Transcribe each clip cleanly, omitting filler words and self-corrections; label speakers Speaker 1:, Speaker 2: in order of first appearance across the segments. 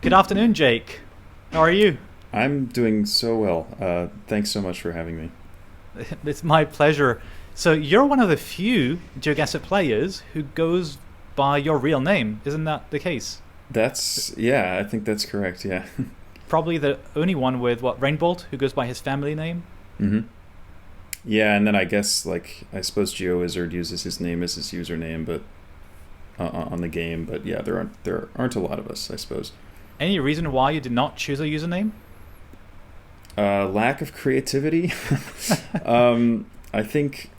Speaker 1: Good afternoon, Jake. How are you?
Speaker 2: I'm doing so well. Thanks so much for having me.
Speaker 1: It's my pleasure. So you're one of the few GeoGuessr players who goes by your real name. Isn't that the case?
Speaker 2: Yeah, I think that's correct. Yeah.
Speaker 1: Probably the only one with what Rainbolt who goes by his family name.
Speaker 2: hmm Yeah, and then I guess I suppose GeoWizard uses his name as his username, but on the game. But yeah, there aren't a lot of us, I suppose.
Speaker 1: Any reason why you did not choose a username?
Speaker 2: Lack of creativity. I think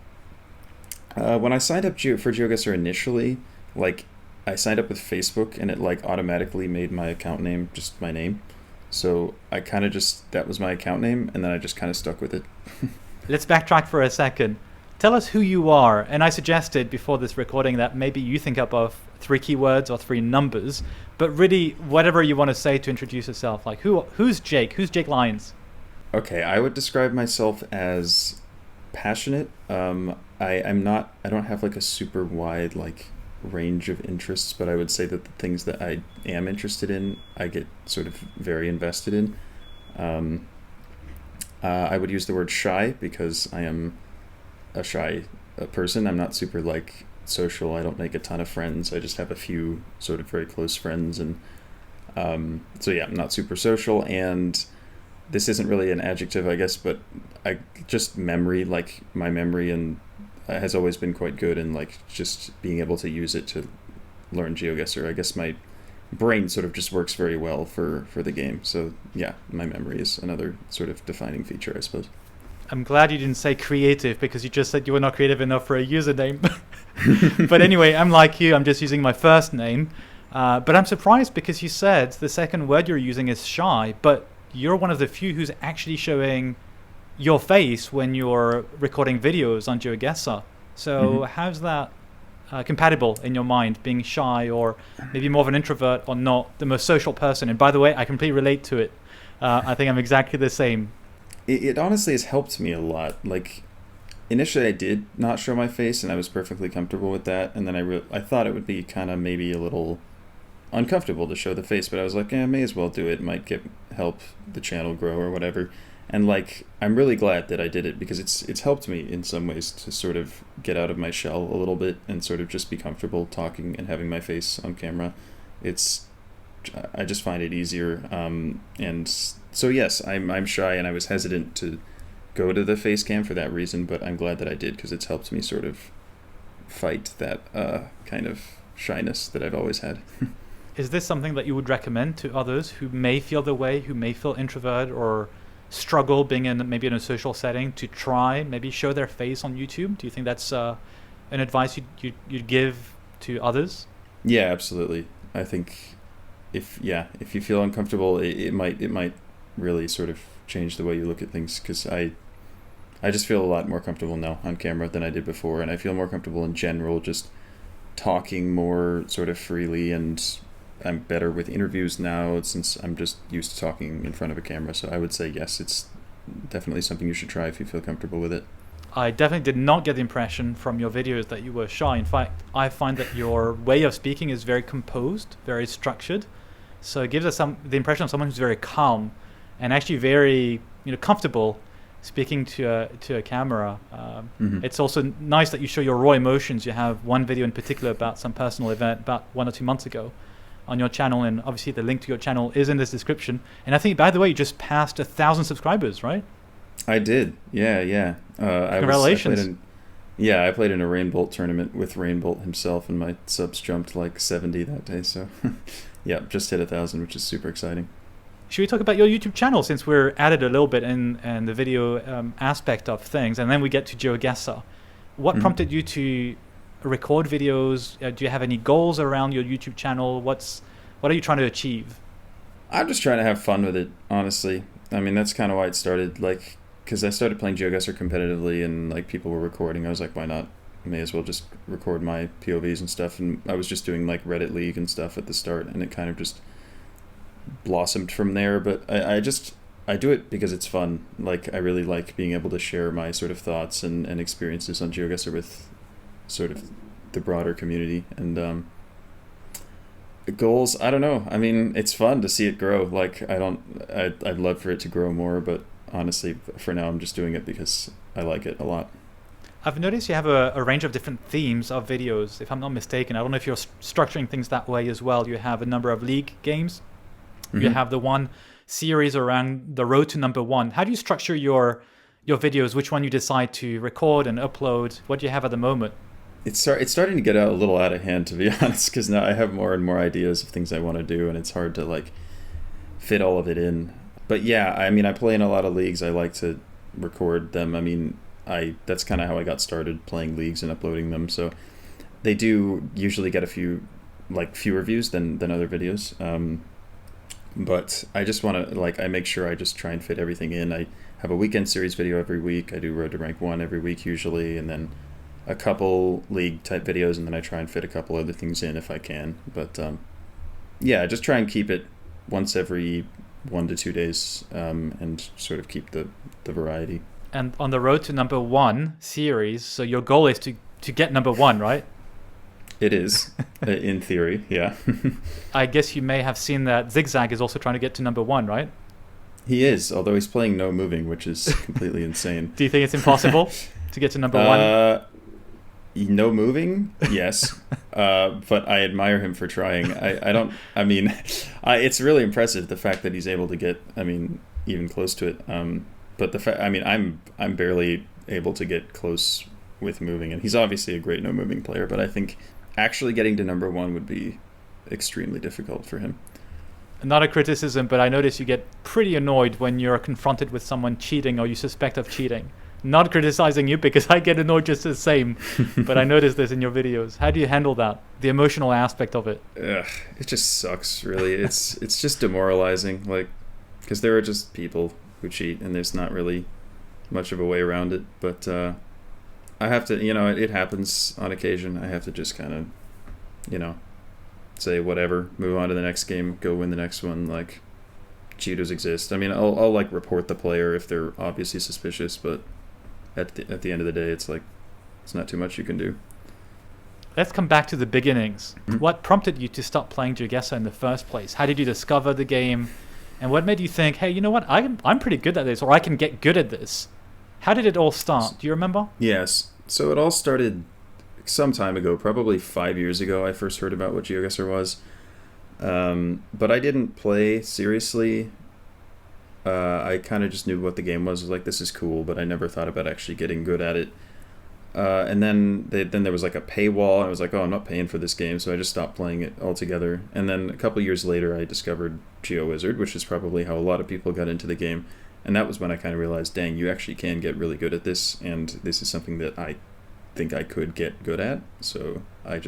Speaker 2: when I signed up for GeoGuessr initially, like I signed up with Facebook, and it like automatically made my account name just my name. So I kind of just that was my account name, and then I just kind of stuck with it.
Speaker 1: Let's backtrack for a second. Tell us who you are. And I suggested before this recording that maybe you think up of three keywords or three numbers, but really whatever you want to say to introduce yourself. Like who's Jake? Who's Jake Lyons?
Speaker 2: Okay, I would describe myself as passionate. I'm not. I don't have like a super wide range of interests, but I would say that the things that I am interested in, I get sort of very invested in. Um, I would use the word shy because I am a shy person. I'm not super social. I don't make a ton of friends. I just have a few sort of very close friends, and so yeah, I'm not super social. And this isn't really an adjective, I guess, but I just memory, my memory and has always been quite good, and just being able to use it to learn GeoGuessr. I guess my brain sort of just works very well for the game. So yeah, my memory is another sort of defining feature, I suppose.
Speaker 1: I'm glad you didn't say creative because you just said you were not creative enough for a username. But anyway, I'm like you. I'm just using my first name. But I'm surprised because you said the second word you're using is shy, but you're one of the few who's actually showing your face when you're recording videos on GeoGuessr. So how's that compatible in your mind, being shy or maybe more of an introvert or not the most social person? And by the way, I completely relate to it. I think I'm exactly the same.
Speaker 2: It honestly has helped me a lot. Initially, I did not show my face, and I was perfectly comfortable with that. And then I thought it would be kind of maybe a little uncomfortable to show the face, but I was like, I may as well do it. It might help the channel grow or whatever. And I'm really glad that I did it because it's helped me in some ways to sort of get out of my shell a little bit and sort of just be comfortable talking and having my face on camera. It's I just find it easier. And so yes, I'm shy, and I was hesitant to go to the face cam for that reason, but I'm glad that I did because it's helped me sort of fight that kind of shyness that I've always had.
Speaker 1: Is this something that you would recommend to others who may feel the way, who may feel introvert or struggle being maybe in a social setting, to try maybe show their face on YouTube? Do you think that's an advice you'd give to others?
Speaker 2: Yeah, absolutely. I think if you feel uncomfortable, it might really sort of change the way you look at things, because I just feel a lot more comfortable now on camera than I did before, and I feel more comfortable in general just talking more sort of freely, and I'm better with interviews now since I'm just used to talking in front of a camera. So I would say yes, it's definitely something you should try if you feel comfortable with it.
Speaker 1: I definitely did not get the impression from your videos that you were shy. In fact, I find that your way of speaking is very composed, very structured. So it gives us the impression of someone who's very calm and actually very comfortable speaking to a camera. It's also nice that you show your raw emotions. You have one video in particular about some personal event about 1 or 2 months ago on your channel, and obviously the link to your channel is in this description. And I think, by the way, you just passed 1,000 subscribers, right?
Speaker 2: I did. Yeah.
Speaker 1: Congratulations.
Speaker 2: I played in a Rainbolt tournament with Rainbolt himself, and my subs jumped 70 that day. So yeah, just hit 1,000, which is super exciting.
Speaker 1: Should we talk about your YouTube channel, since we're at it a little bit in the video aspect of things, and then we get to GeoGuessr? What prompted you to record videos? Do you have any goals around your YouTube channel? What are you trying to achieve?
Speaker 2: I'm just trying to have fun with it, honestly. I mean, that's kind of why it started, because I started playing GeoGuessr competitively, and people were recording. I was like, why not? May as well just record my POVs and stuff. And I was just doing Reddit League and stuff at the start, and it kind of just blossomed from there. But I do it because it's fun. I really like being able to share my sort of thoughts and experiences on GeoGuessr with sort of the broader community. And Goals, I don't know. I mean, it's fun to see it grow. Like, I'd love for it to grow more, but honestly, for now, I'm just doing it because I like it a lot.
Speaker 1: I've noticed you have a range of different themes of videos, if I'm not mistaken. I don't know if you're structuring things that way as well. You have a number of league games.
Speaker 2: Mm-hmm.
Speaker 1: You have the one series around the road to number one. How do you structure your videos? Which one you decide to record and upload? What do you have at the moment?
Speaker 2: It's starting to get a little out of hand, to be honest, because now I have more and more ideas of things I want to do, and it's hard to like fit all of it in. But yeah, I mean, I play in a lot of leagues. I like to record them. I mean, that's kind of how I got started playing leagues and uploading them. So they do usually get fewer views than other videos. But I just want to I make sure I just try and fit everything in. I have a weekend series video every week. I do Road to Rank 1 every week usually, and then a couple league type videos, and then I try and fit a couple other things in if I can. But yeah, just try and keep it once every 1 to 2 days, and sort of keep the variety.
Speaker 1: And on the road to number one series, so your goal is to get number one, right?
Speaker 2: It is, in theory, yeah.
Speaker 1: I guess you may have seen that Zigzag is also trying to get to number one, right?
Speaker 2: He is, although he's playing no moving, which is completely insane.
Speaker 1: Do you think it's impossible to get to number one?
Speaker 2: No moving, yes, but I admire him for trying. It's really impressive, the fact that he's able to get, even close to it. But I'm barely able to get close with moving, and he's obviously a great no moving player, but I think actually getting to number one would be extremely difficult for him.
Speaker 1: Not a criticism, but I notice you get pretty annoyed when you're confronted with someone cheating or you suspect of cheating. Not criticizing you, because I get annoyed just the same, but I notice this in your videos. How do you handle that? The emotional aspect of it?
Speaker 2: Ugh, it just sucks, really. It's just demoralizing, because there are just people who cheat, and there's not really much of a way around it. But I have to, it happens on occasion. I have to just kind of, say whatever, move on to the next game, go win the next one. Cheaters exist. I'll report the player if they're obviously suspicious, but at the end of the day, it's not too much you can do.
Speaker 1: Let's come back to the beginnings.
Speaker 2: Mm-hmm.
Speaker 1: What prompted you to stop playing GeoGuessr in the first place? How did you discover the game? And what made you think, hey, you know what, I'm pretty good at this, or I can get good at this? How did it all start? Do you remember?
Speaker 2: Yes. So it all started some time ago, probably 5 years ago. I first heard about what GeoGuessr was. But I didn't play seriously. I kind of just knew what the game was. I was like, this is cool, but I never thought about actually getting good at it. And then there was a paywall, and I was like, oh, I'm not paying for this game, so I just stopped playing it altogether. And then a couple years later, I discovered GeoWizard, which is probably how a lot of people got into the game. And that was when I kind of realized, dang, you actually can get really good at this, and this is something that I think I could get good at. So I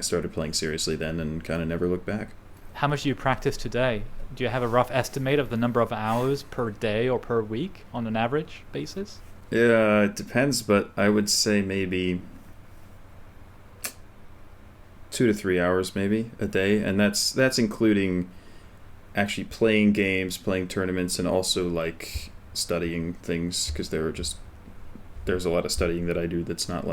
Speaker 2: started playing seriously then and kind of never looked back.
Speaker 1: How much do you practice today? Do you have a rough estimate of the number of hours per day or per week on an average basis?
Speaker 2: Yeah, it depends, but I would say maybe 2 to 3 hours maybe a day, and that's including actually playing games, playing tournaments, and also studying things, because there's a lot of studying that I do that's not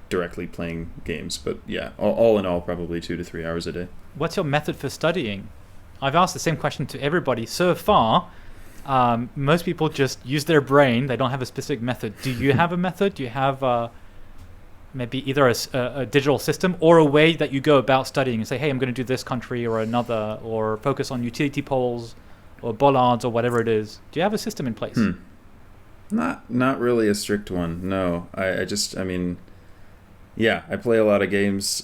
Speaker 2: directly playing games. But yeah, all in all, probably 2 to 3 hours a day.
Speaker 1: What's your method for studying? I've asked the same question to everybody so far. Most people just use their brain. They don't have a specific method. Do you have a method? Do you have maybe either a digital system or a way that you go about studying and say, hey, I'm going to do this country or another, or focus on utility poles or bollards or whatever it is? Do you have a system in place?
Speaker 2: Not really a strict one. No, I play a lot of games.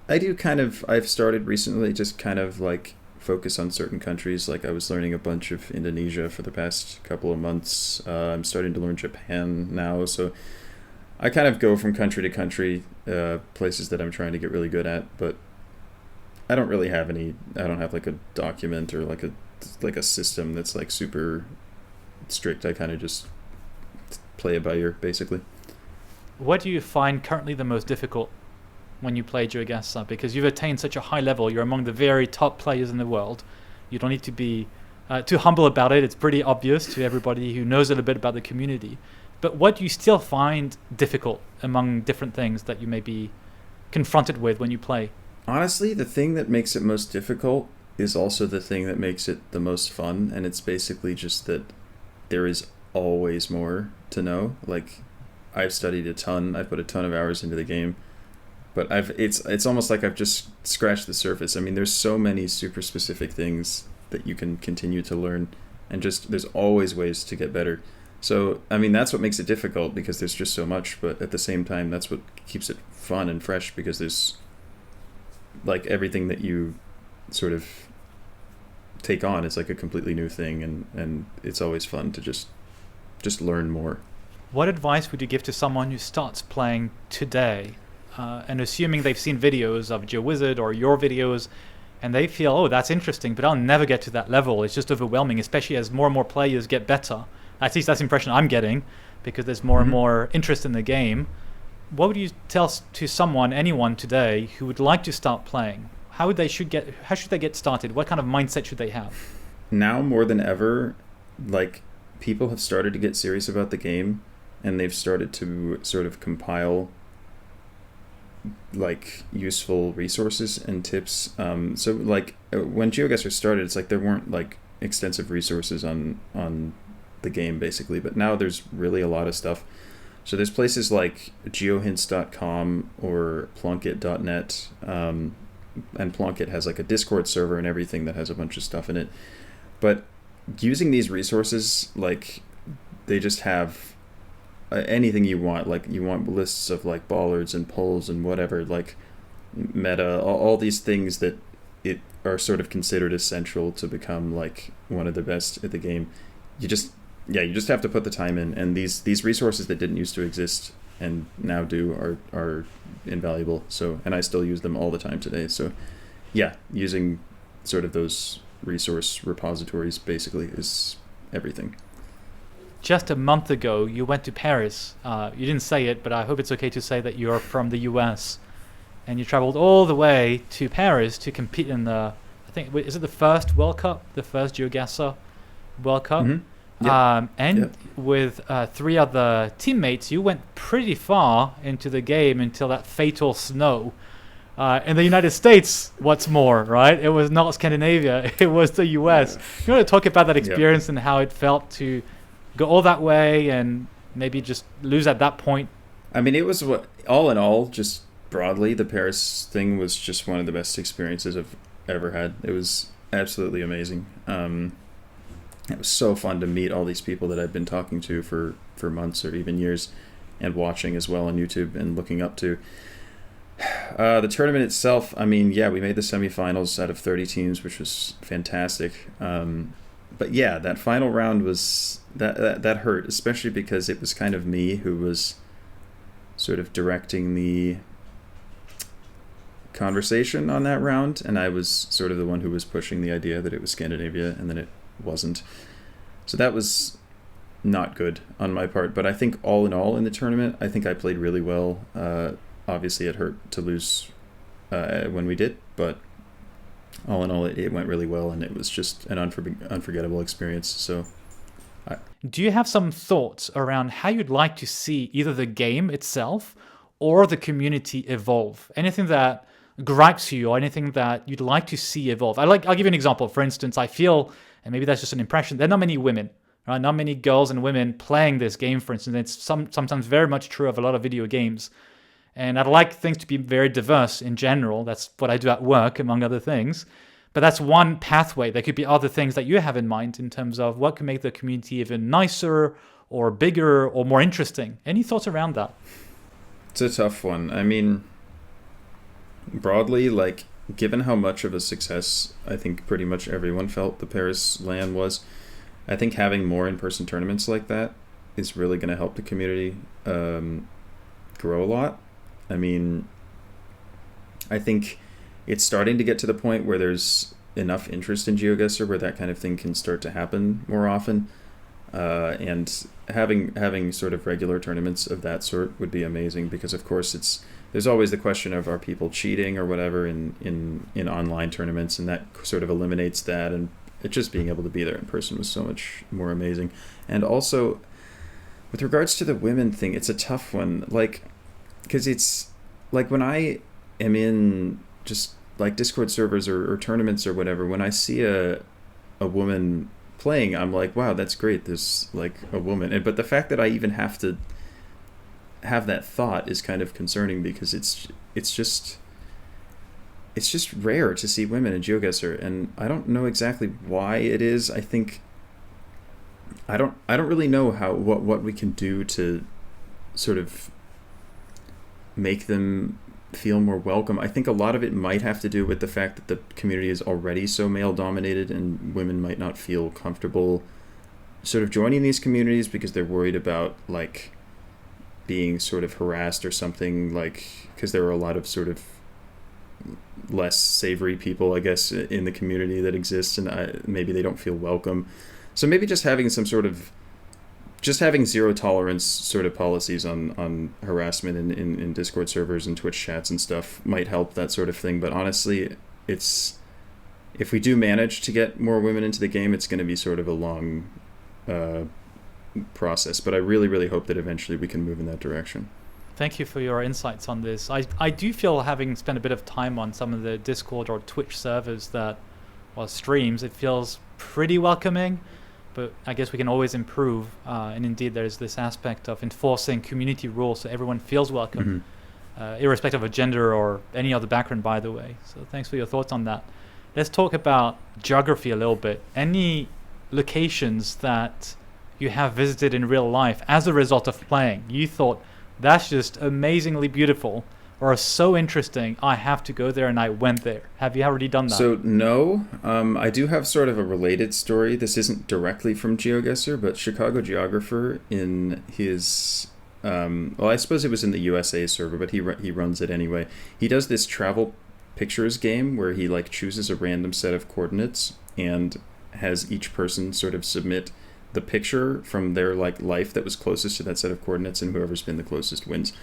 Speaker 2: I've started recently just kind of focus on certain countries. I was learning a bunch of Indonesia for the past couple of months. I'm starting to learn Japan now. So I kind of go from country to country, places that I'm trying to get really good at, but I don't really have I don't have a document or a system that's super strict. I kind of just play it by ear, basically.
Speaker 1: What do you find currently the most difficult when you play GeoGuessr? Because you've attained such a high level, you're among the very top players in the world. You don't need to be too humble about it. It's pretty obvious to everybody who knows a little bit about the community. But what do you still find difficult among different things that you may be confronted with when you play?
Speaker 2: Honestly, the thing that makes it most difficult is also the thing that makes it the most fun, and it's basically just that there is always more to know. Like, I've studied a ton, I've put a ton of hours into the game, but it's almost like I've just scratched the surface. I mean, there's so many super specific things that you can continue to learn, and just there's always ways to get better. So, I mean, that's what makes it difficult, because there's just so much, but at the same time, that's what keeps it fun and fresh, because there's like everything that you sort of take on is like a completely new thing, and it's always fun to just learn more.
Speaker 1: What advice would you give to someone who starts playing today, and assuming they've seen videos of GeoWizard or your videos, and they feel, oh, that's interesting, but I'll never get to that level. It's just overwhelming, especially as more and more players get better. At least that's the impression I'm getting, because there's more and more interest in the game. What would you tell to someone, anyone today, who would like to start playing? How should they get started? What kind of mindset should they have?
Speaker 2: Now more than ever, like, people have started to get serious about the game, and they've started to sort of compile like useful resources and tips. So like when GeoGuessr started, it's like there weren't like extensive resources on the game basically, but now there's really a lot of stuff. So there's places like geohints.com or plunket.net, and Plunket has like a Discord server and everything that has a bunch of stuff in it. But using these resources, like, they just have anything you want. Like, you want lists of like bollards and poles and whatever, like meta, all these things that it are sort of considered essential to become like one of the best at the game. You just have to put the time in, and these resources that didn't used to exist and now do are invaluable. So, and I still use them all the time today. So yeah, using sort of those resource repositories basically is everything.
Speaker 1: Just a month ago, you went to Paris. You didn't say it, but I hope it's okay to say that you're from the US, and you traveled all the way to Paris to compete in the, I think, is it the first World Cup, the first GeoGuessr World Cup?
Speaker 2: Mm-hmm. Yep.
Speaker 1: With 3 other teammates, you went pretty far into the game until that fatal snow. In the United States, what's more, right? It was not Scandinavia, it was the US.
Speaker 2: Yeah.
Speaker 1: You want to talk about that experience and how it felt to go all that way and maybe just lose at that point?
Speaker 2: I mean, it was all in all, just broadly, the Paris thing was just one of the best experiences I've ever had. It was absolutely amazing. It was so fun to meet all these people that I've been talking to for months or even years, and watching as well on YouTube and looking up to. The tournament itself, I mean, yeah, we made the semifinals out of 30 teams, which was fantastic. But yeah, that final round was that hurt, especially because it was kind of me who was sort of directing the conversation on that round, and I was sort of the one who was pushing the idea that it was Scandinavia, and then it wasn't. So that was not good on my part, but I think all in all in the tournament, I think I played really well. Obviously it hurt to lose when we did, but all in all it went really well, and it was just an unforgettable experience. So
Speaker 1: do you have some thoughts around how you'd like to see either the game itself or the community evolve? Anything that gripes you or anything that you'd like to see evolve? I'll give you an example. For instance, I feel, and maybe that's just an impression, there are not many women, right? Not many girls and women playing this game, for instance. It's sometimes very much true of a lot of video games. And I'd like things to be very diverse in general. That's what I do at work, among other things. But that's one pathway. There could be other things that you have in mind in terms of what can make the community even nicer or bigger or more interesting. Any thoughts around that?
Speaker 2: It's a tough one. I mean, broadly, like, given how much of a success I think pretty much everyone felt the Paris LAN was, I think having more in-person tournaments like that is really going to help the community grow a lot. I mean, I think it's starting to get to the point where there's enough interest in GeoGuessr where that kind of thing can start to happen more often. And having sort of regular tournaments of that sort would be amazing, because of course there's always the question of, are people cheating or whatever in online tournaments, and that sort of eliminates that, and it just being able to be there in person was so much more amazing. And also with regards to the women thing, it's a tough one, like, because it's like when I am in just like Discord servers or tournaments or whatever, when I see a woman playing, I'm like, wow, that's great. There's like a woman. But the fact that I even have to have that thought is kind of concerning, because it's just rare to see women in GeoGuessr, and I don't know exactly why it is. I think I don't really know what we can do to sort of make them feel more welcome. I think a lot of it might have to do with the fact that the community is already so male dominated, and women might not feel comfortable sort of joining these communities because they're worried about like being sort of harassed or something, like, because there are a lot of sort of less savory people, I guess, in the community that exists, and maybe they don't feel welcome. So maybe just having having zero tolerance sort of policies on harassment in Discord servers and Twitch chats and stuff might help that sort of thing. But honestly, if we do manage to get more women into the game, it's going to be sort of a long process. But I really, really hope that eventually we can move in that direction.
Speaker 1: Thank you for your insights on this. I do feel, having spent a bit of time on some of the Discord or Twitch servers or streams, it feels pretty welcoming. But I guess we can always improve. And indeed, there's this aspect of enforcing community rules so everyone feels welcome, irrespective of gender or any other background, by the way. So thanks for your thoughts on that. Let's talk about geography a little bit. Any locations that you have visited in real life as a result of playing, you thought, that's just amazingly beautiful, or so interesting, I have to go there, and I went there? Have you already done that?
Speaker 2: So no, I do have sort of a related story. This isn't directly from GeoGuessr, but Chicago Geographer, in his well, I suppose it was in the USA server, but he runs it anyway. He does this travel pictures game where he like chooses a random set of coordinates and has each person sort of submit the picture from their like life that was closest to that set of coordinates, and whoever's been the closest wins.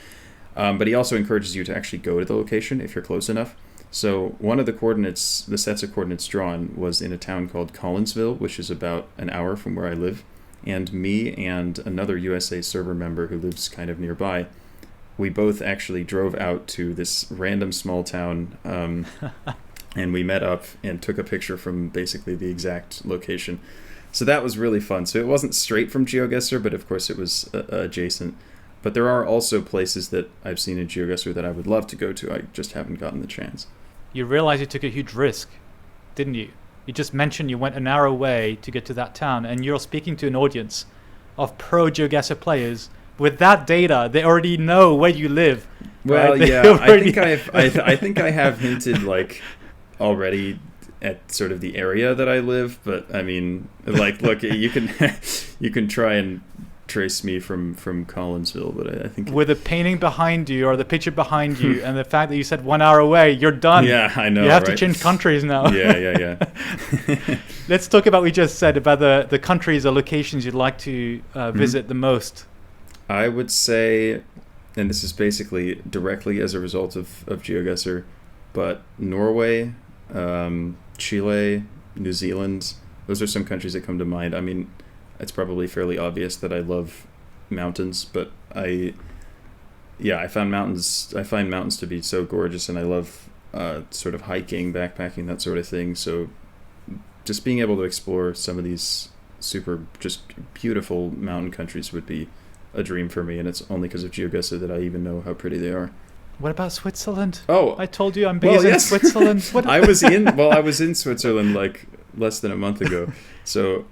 Speaker 2: But he also encourages you to actually go to the location if you're close enough. So one of the coordinates, the sets of coordinates drawn, was in a town called Collinsville, which is about an hour from where I live. And me and another USA server member who lives kind of nearby, we both actually drove out to this random small town, and we met up and took a picture from basically the exact location. So that was really fun. So it wasn't straight from GeoGuessr, but of course it was adjacent. But there are also places that I've seen in GeoGuessr that I would love to go to. I just haven't gotten the chance.
Speaker 1: You realize you took a huge risk, didn't you? You just mentioned you went an hour away to get to that town, and you're speaking to an audience of pro GeoGuessr players. With that data, they already know where you live.
Speaker 2: Well,
Speaker 1: right?
Speaker 2: yeah, I think I have hinted like already at sort of the area that I live, but I mean, like, look, you can try and trace me from Collinsville, but I think
Speaker 1: with the painting behind you or the picture behind you and the fact that you said 1 hour away, you're done.
Speaker 2: Yeah, I know.
Speaker 1: You have
Speaker 2: right?
Speaker 1: to change countries now.
Speaker 2: Yeah.
Speaker 1: Let's talk about what we just said about the countries or locations you'd like to visit the most.
Speaker 2: I would say, and this is basically directly as a result of GeoGuessr, but Norway, Chile, New Zealand, those are some countries that come to mind. I mean, it's probably fairly obvious that I love mountains, but I find mountains to be so gorgeous, and I love sort of hiking, backpacking, that sort of thing. So just being able to explore some of these super just beautiful mountain countries would be a dream for me, and it's only because of GeoGuessr that I even know how pretty they are.
Speaker 1: What about Switzerland?
Speaker 2: Oh,
Speaker 1: I told you I'm based in Switzerland. What?
Speaker 2: I was in Switzerland like less than a month ago. So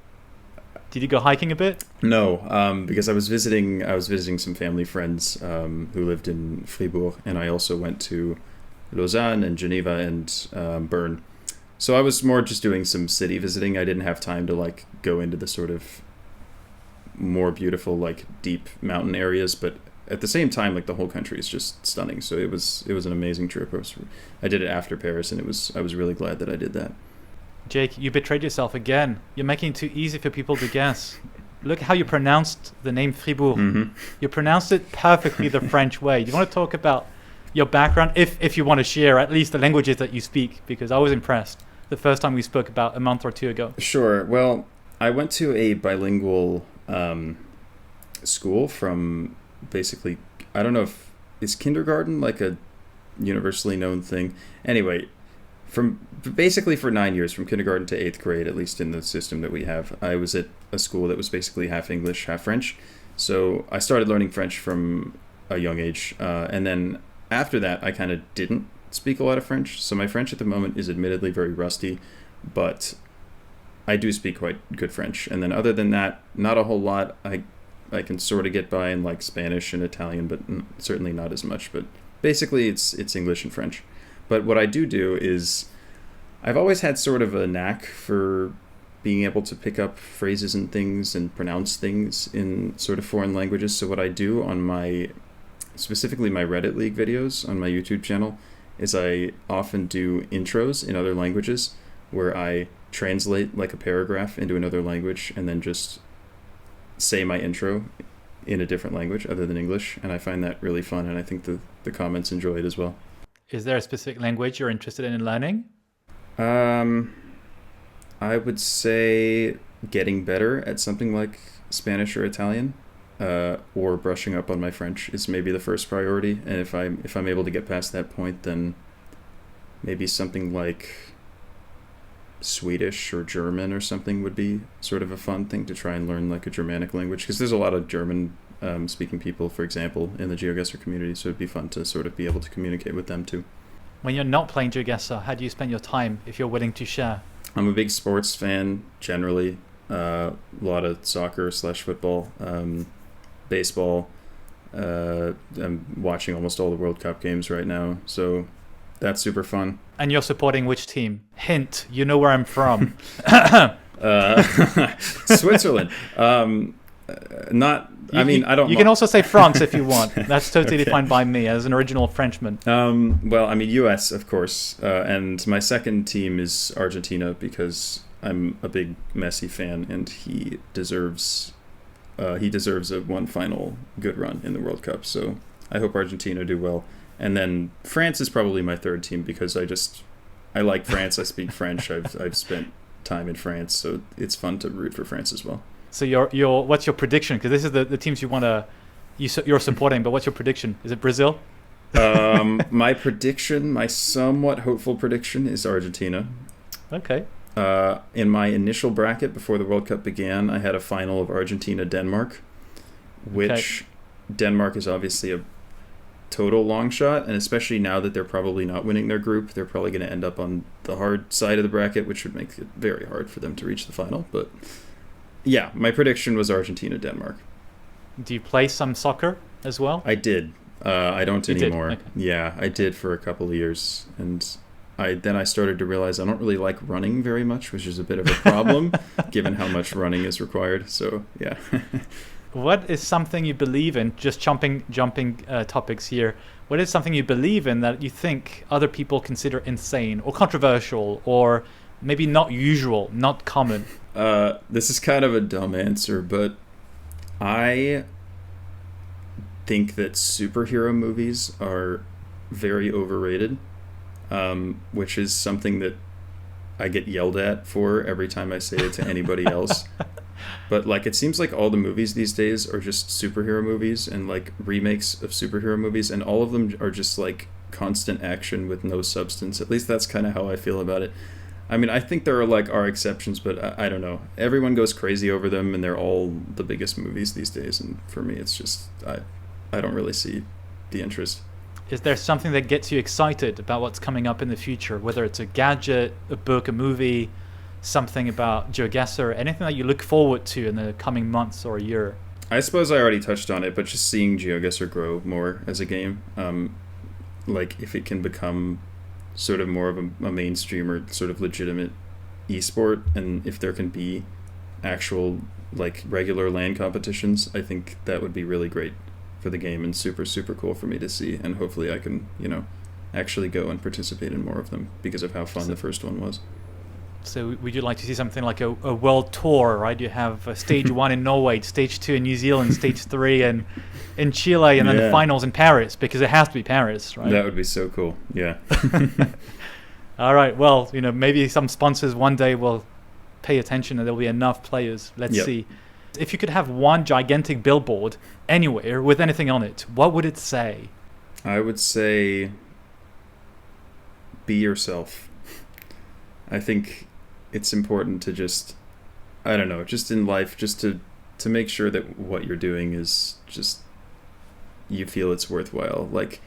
Speaker 1: did you go hiking a bit?
Speaker 2: No, because I was visiting some family friends who lived in Fribourg, and I also went to Lausanne and Geneva and Bern. So I was more just doing some city visiting. I didn't have time to like go into the sort of more beautiful, like deep mountain areas, but at the same time, like the whole country is just stunning. So it was an amazing trip. I did it after Paris, and I was really glad that I did that.
Speaker 1: Jake, you betrayed yourself again. You're making it too easy for people to guess. Look how you pronounced the name Fribourg. Mm-hmm. You pronounced it perfectly the French way. Do you want to talk about your background, if you want to share at least the languages that you speak? Because I was impressed the first time we spoke about a month or two ago.
Speaker 2: Sure. Well, I went to a bilingual school from basically, I don't know if is kindergarten like a universally known thing. Anyway, basically for 9 years, from kindergarten to 8th grade, at least in the system that we have, I was at a school that was basically half English, half French. So I started learning French from a young age. And then after that, I kind of didn't speak a lot of French. So my French at the moment is admittedly very rusty, but I do speak quite good French. And then other than that, not a whole lot. I can sort of get by in like Spanish and Italian, but certainly not as much. But basically, it's English and French. But what I do is I've always had sort of a knack for being able to pick up phrases and things and pronounce things in sort of foreign languages. So what I do on specifically my Reddit League videos on my YouTube channel, is I often do intros in other languages where I translate like a paragraph into another language and then just say my intro in a different language other than English. And I find that really fun, and I think the comments enjoy it as well.
Speaker 1: Is there a specific language you're interested in learning?
Speaker 2: I would say getting better at something like Spanish or Italian, or brushing up on my French is maybe the first priority. And if I'm able to get past that point, then maybe something like Swedish or German or something would be sort of a fun thing to try and learn, like a Germanic language, because there's a lot of German speaking people, for example, in the GeoGuessr community, so it'd be fun to sort of be able to communicate with them too.
Speaker 1: When you're not playing GeoGuessr, how do you spend your time, if you're willing to share?
Speaker 2: I'm a big sports fan generally. A lot of soccer/football, baseball. I'm watching almost all the World Cup games right now, so that's super fun.
Speaker 1: And you're supporting which team? Hint, you know where I'm from.
Speaker 2: Switzerland. I don't.
Speaker 1: You can also say France if you want. That's totally fine by me as an original Frenchman.
Speaker 2: US, of course. And my second team is Argentina, because I'm a big Messi fan, and he deserves a one final good run in the World Cup. So I hope Argentina do well. And then France is probably my third team, because I like France. I speak French. I've spent time in France, so it's fun to root for France as well.
Speaker 1: So what's your prediction? Because this is the teams you're supporting, but what's your prediction? Is it Brazil?
Speaker 2: My somewhat hopeful prediction is Argentina.
Speaker 1: Okay.
Speaker 2: In my initial bracket before the World Cup began, I had a final of Argentina-Denmark, which Denmark is obviously a total long shot, and especially now that they're probably not winning their group, they're probably going to end up on the hard side of the bracket, which would make it very hard for them to reach the final. But yeah, my prediction was Argentina-Denmark.
Speaker 1: Do you play some soccer as well?
Speaker 2: I did. I don't anymore.
Speaker 1: Okay.
Speaker 2: Yeah, I did for a couple of years, and I started to realize I don't really like running very much, which is a bit of a problem given how much running is required. So yeah.
Speaker 1: What is something you believe in? Just jumping topics here. What is something you believe in that you think other people consider insane or controversial or maybe not usual, not common?
Speaker 2: This is kind of a dumb answer, but I think that superhero movies are very overrated, which is something that I get yelled at for every time I say it to anybody else. But like, it seems like all the movies these days are just superhero movies and like remakes of superhero movies, and all of them are just like constant action with no substance. At least that's kind of how I feel about it. I mean, I think there are exceptions, but I don't know. Everyone goes crazy over them, and they're all the biggest movies these days. And for me, it's just I don't really see the interest.
Speaker 1: Is there something that gets you excited about what's coming up in the future? Whether it's a gadget, a book, a movie, something about GeoGuessr, anything that you look forward to in the coming months or a year?
Speaker 2: I suppose I already touched on it, but just seeing GeoGuessr grow more as a game, like if it can become sort of more of a mainstream or sort of legitimate esport, and if there can be actual like regular LAN competitions, I think that would be really great for the game and super, super cool for me to see. And hopefully I can, actually go and participate in more of them because of how fun the first one was.
Speaker 1: So would you like to see something like a world tour, right? You have stage 1 in Norway, stage 2 in New Zealand, stage 3 in Chile, and then the finals in Paris, because it has to be Paris, right?
Speaker 2: That would be so cool, yeah.
Speaker 1: All right, well, maybe some sponsors one day will pay attention and there'll be enough players. Let's see. If you could have one gigantic billboard anywhere with anything on it, what would it say?
Speaker 2: I would say, be yourself. I think it's important to just, I don't know, just in life, just to make sure that what you're doing is just, you feel it's worthwhile. Like,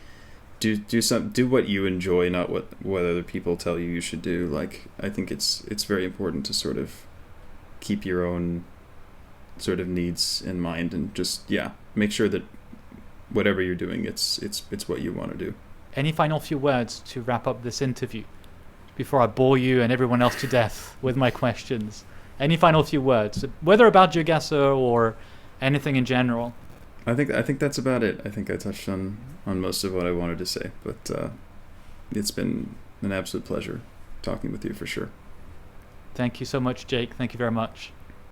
Speaker 2: do what you enjoy, not what other people tell you should do. Like, I think it's very important to sort of keep your own sort of needs in mind, and just, yeah, make sure that whatever you're doing, it's what you want to do.
Speaker 1: Any final few words to wrap up this interview before I bore you and everyone else to death with my questions? Any final few words, whether about GeoGuessr or anything in general?
Speaker 2: I think that's about it. I think I touched on most of what I wanted to say, but it's been an absolute pleasure talking with you, for sure.
Speaker 1: Thank you so much, Jake. Thank you very much.